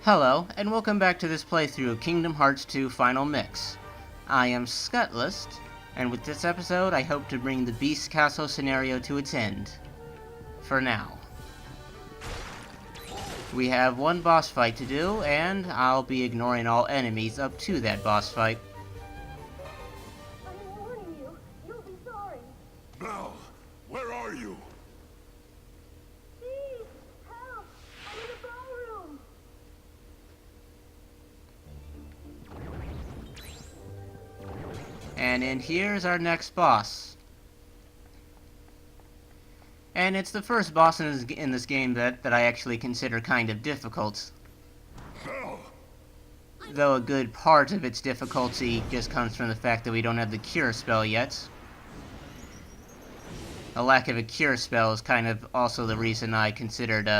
Hello, and welcome back to this playthrough of Kingdom Hearts 2 Final Mix. I am Scutlist, and with this episode I hope to bring the Beast Castle scenario to its end. For now. We have one boss fight to do, and I'll be ignoring all enemies up to that boss fight. I'm warning you. You'll be sorry. Belle, where are you? Please, help! I'm in the ballroom. And in here's our next boss. And it's the first boss in this game that I actually consider kind of difficult. Belle! Though a good part of its difficulty just comes from the fact that we don't have the cure spell yet. A lack of a cure spell is kind of also the reason I considered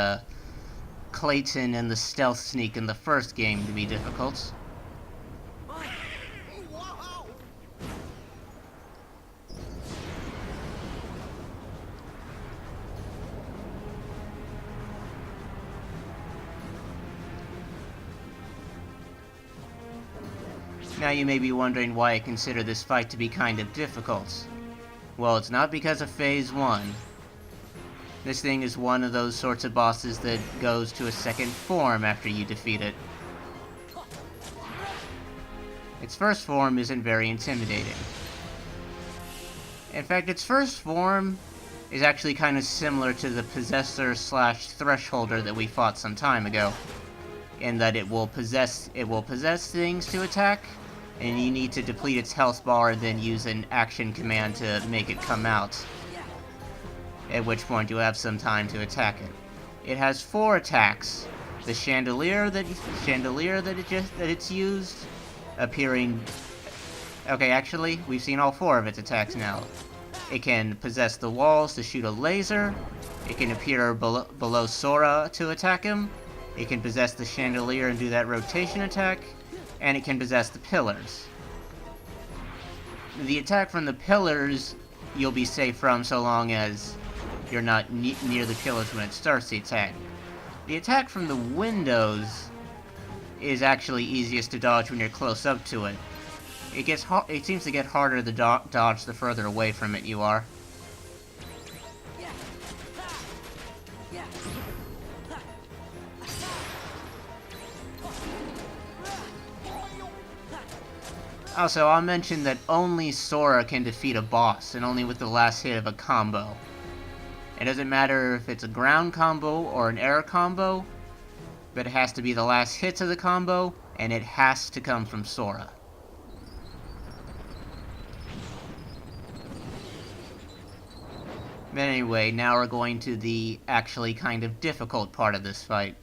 Clayton and the stealth sneak in the first game to be difficult. Now you may be wondering why I consider this fight to be kind of difficult. Well, it's not because of Phase 1. This thing is one of those sorts of bosses that goes to a second form after you defeat it. Its first form isn't very intimidating. In fact, its first form is actually kind of similar to the Possessor/Thresholder that we fought some time ago, in that it will possess things to attack, and you need to deplete its health bar and then use an action command to make it come out. At which point you'll have some time to attack it. It has 4 attacks. The chandelier that it's used, appearing. Okay, actually, we've seen all 4 of its attacks now. It can possess the walls to shoot a laser. It can appear below Sora to attack him. It can possess the chandelier and do that rotation attack, and it can possess the pillars. The attack from the pillars you'll be safe from so long as you're not near the pillars when it starts the attack. The attack from the windows is actually easiest to dodge when you're close up to it. It seems to get harder to dodge the further away from it you are. Also, I'll mention that only Sora can defeat a boss, and only with the last hit of a combo. It doesn't matter if it's a ground combo or an air combo, but it has to be the last hits of the combo, and it has to come from Sora. But anyway, now we're going to the actually kind of difficult part of this fight.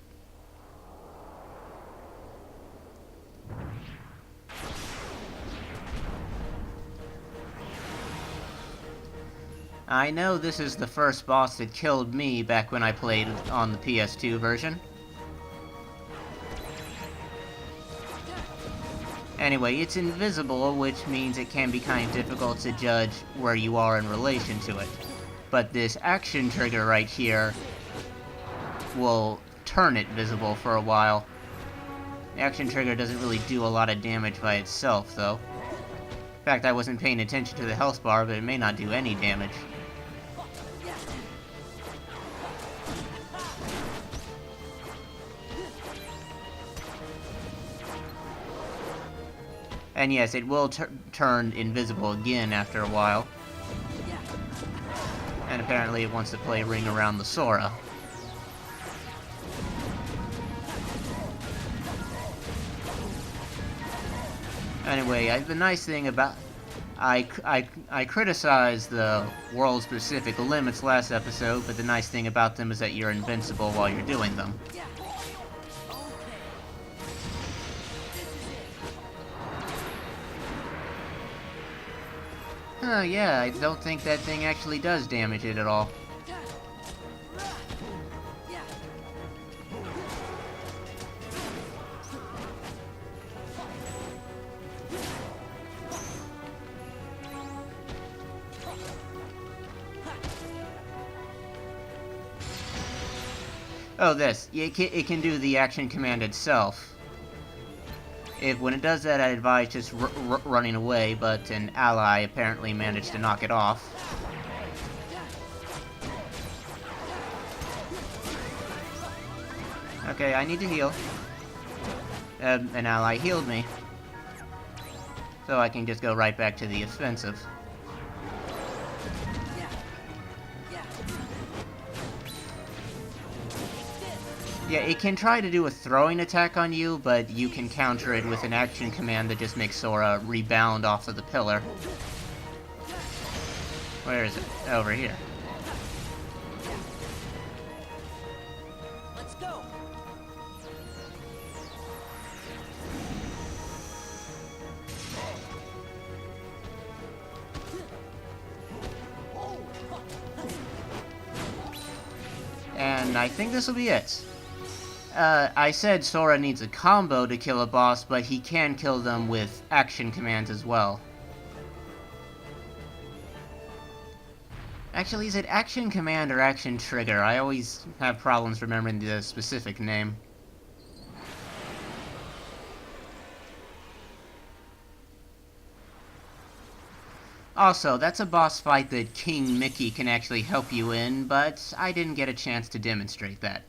I know this is the first boss that killed me back when I played on the PS2 version. Anyway, it's invisible, which means it can be kind of difficult to judge where you are in relation to it. But this action trigger right here will turn it visible for a while. The action trigger doesn't really do a lot of damage by itself, though. In fact, I wasn't paying attention to the health bar, but it may not do any damage. And yes, it will turn invisible again after a while. And apparently it wants to play Ring Around the Sora. Anyway, the nice thing about... I criticized the world-specific limits last episode, but the nice thing about them is that you're invincible while you're doing them. Oh yeah, I don't think that thing actually does damage it at all. Oh, this. It can do the action command itself. When it does that, I advise just running away, but an ally apparently managed to knock it off. Okay, I need to heal. An ally healed me. So I can just go right back to the offensive. Yeah, it can try to do a throwing attack on you, but you can counter it with an action command that just makes Sora rebound off of the pillar. Where is it? Over here. Let's go. And I think this will be it. I said Sora needs a combo to kill a boss, but he can kill them with action commands as well. Actually, is it action command or action trigger? I always have problems remembering the specific name. Also, that's a boss fight that King Mickey can actually help you in, but I didn't get a chance to demonstrate that.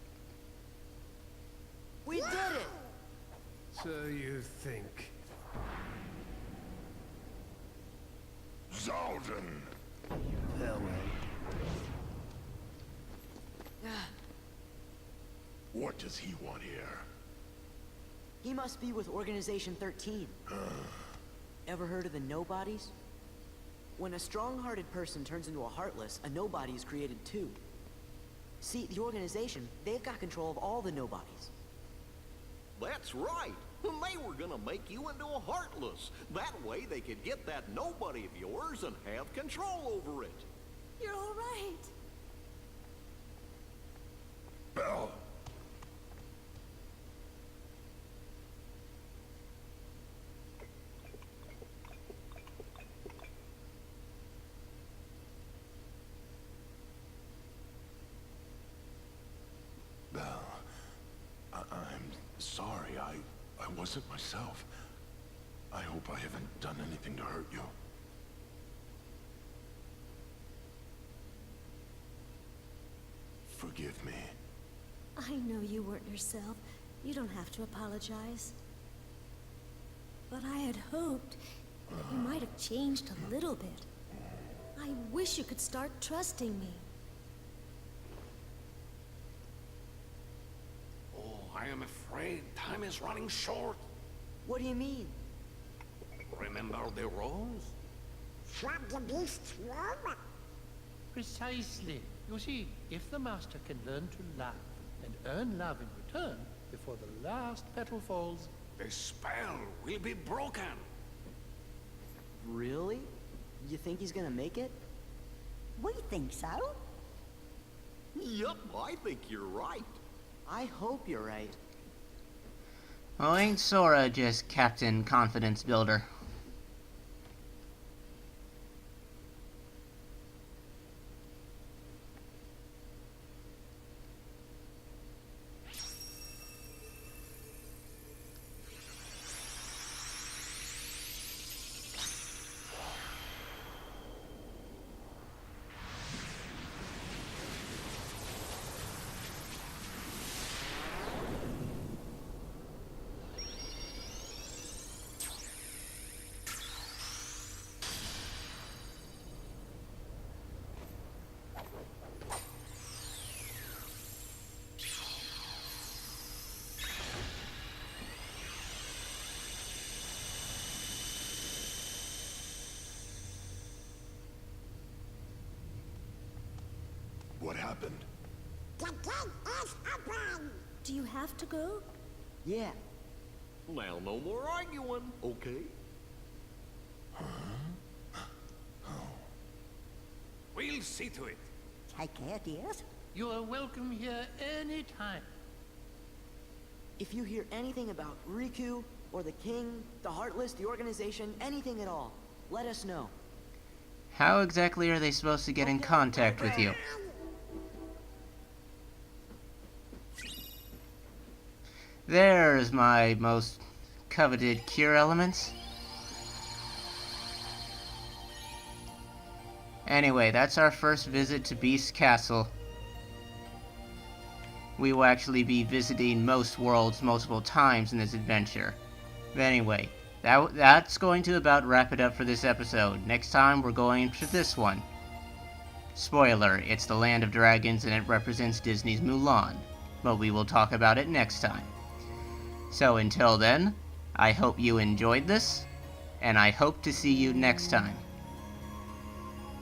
We did it! So you think. Zaldin! Farewell. What does he want here? He must be with Organization 13. Ever heard of the Nobodies? When a strong-hearted person turns into a Heartless, a Nobody is created too. See, the organization, they've got control of all the Nobodies. That's right. They were gonna make you into a Heartless. That way they could get that nobody of yours and have control over it. You're all right. Belle! Belle, I'm sorry. I wasn't myself. I hope I haven't done anything to hurt you. Forgive me. I know you weren't yourself. You don't have to apologize. But I had hoped that you might have changed a little bit. I wish you could start trusting me. Oh, I am afraid time is running short. What do you mean? Remember the rules? From the beast's room? Precisely. You see, if the master can learn to love and earn love in return before the last petal falls, The spell will be broken. Really? You think he's gonna make it? We think so. Yup, I think you're right. I hope you're right. Well, ain't Sora just Captain Confidence Builder? What happened? The gate is open. Do you have to go? Yeah. Now no more arguing, okay? We'll see to it. Take care, dears. you are welcome here any time. If you hear anything about Riku, or the King, the Heartless, the organization, anything at all, let us know. How exactly are they supposed to get in contact with you? There's my most coveted cure elements. Anyway, that's our first visit to Beast Castle. We will actually be visiting most worlds multiple times in this adventure. But anyway, that's going to about wrap it up for this episode. Next time, we're going to this one. Spoiler, it's the Land of Dragons and it represents Disney's Mulan. But we will talk about it next time. So until then, I hope you enjoyed this, and I hope to see you next time.